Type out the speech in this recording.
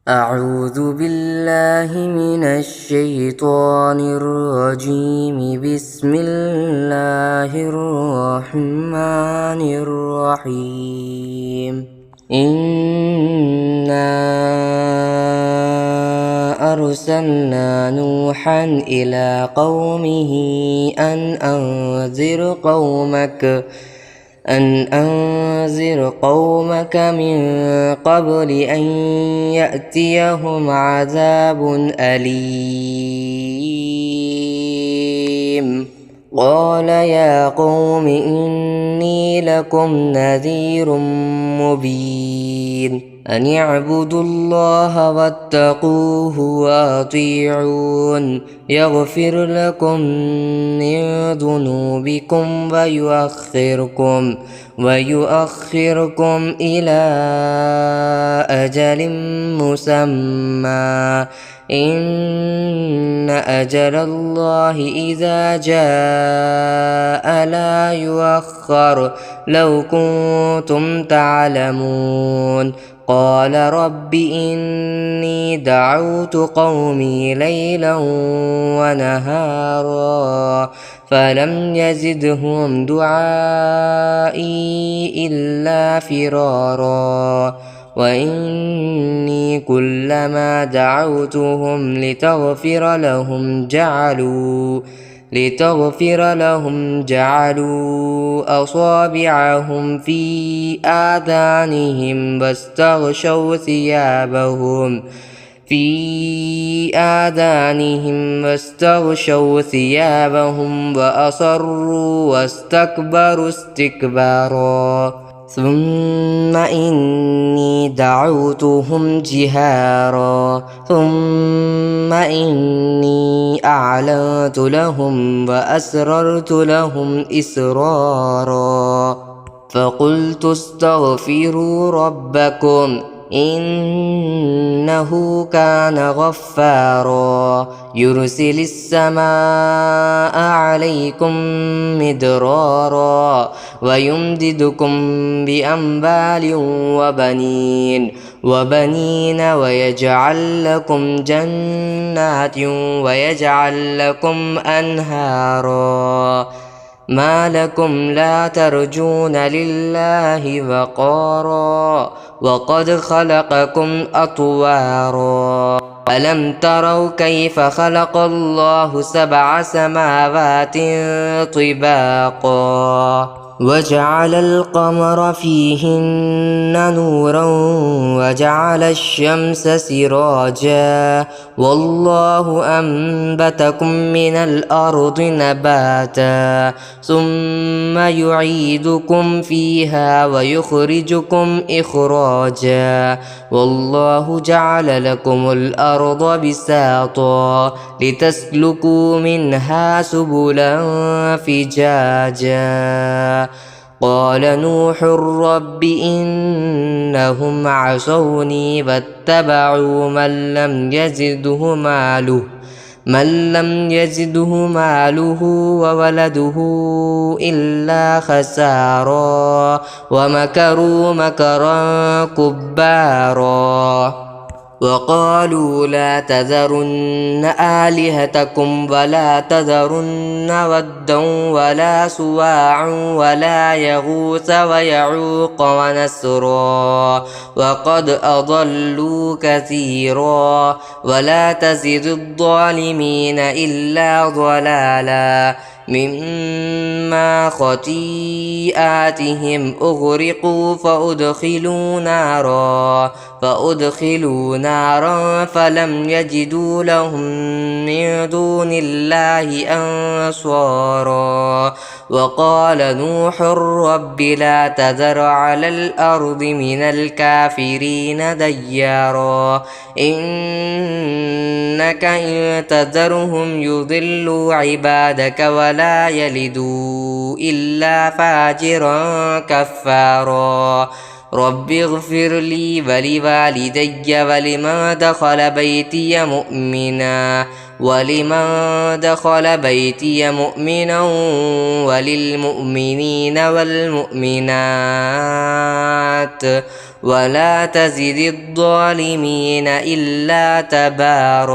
أعوذ بالله من الشيطان الرجيم. بسم الله الرحمن الرحيم. إنا أرسلنا نوحا إلى قومه أن أنذر قومك من قبل أن يأتيهم عذاب أليم. قال يا قوم إني لكم نذير مبين. أن اعبدوا الله واتقوه وأطيعون يغفر لكم من ذنوبكم ويؤخركم إلى أجل مسمى. إن أجل الله إذا جاء لا يؤخر لو كنتم تعلمون. قال رب إني دعوت قومي ليلا ونهارا فلم يزدهم دعائي إلا فرارا. وإني كلما دعوتهم لتغفر لهم جعلوا أصابعهم في آذانهم واستغشوا ثيابهم وأصروا واستكبروا استكبارا. ثم إني دعوتهم جهارا ثم إني أعلنت لهم وأسررت لهم إسرارا. فقلت استغفروا ربكم إنه كان غفارا يرسل السماء عليكم مدرارا ويمددكم بأموال وبنين ويجعل لكم جنات ويجعل لكم أنهارا. ما لكم لا ترجون لله وقارا وقد خلقكم أطوارا. ألم تروا كيف خلق الله 7 سماوات طباقا وجعل القمر فيهن نورا وجعل الشمس سراجا والله أنبتكم من الأرض نباتا ثم يعيدكم فيها ويخرجكم إخراجا والله جعل لكم الأرض بساطا لتسلكوا منها سبلا فجاجا. قال نوح رب إنهم عصوني واتبعوا من لم يزده ماله وولده إلا خسارا ومكروا مكرا كبارا. وقالوا لا تذرن آلهتكم ولا تذرن ودا ولا سواعا ولا يغوث ويعوق ونسرا وقد أضلوا كثيرا ولا تزد الظالمين إلا ضلالا. مما خطيئاتهم أغرقوا فأدخلوا نارا فلم يجدوا لهم من دون الله أنصارا. وقال نوح رب لا تذر على الأرض من الكافرين ديارا إنك إن تذرهم يضلوا عبادك ولا يلدوا إلا فاجرا كفارا. رب اغفر لي ولوالدي ولمن دخل بيتي مؤمنا وللمؤمنين والمؤمنات ولا تزد الظالمين إلا تبارا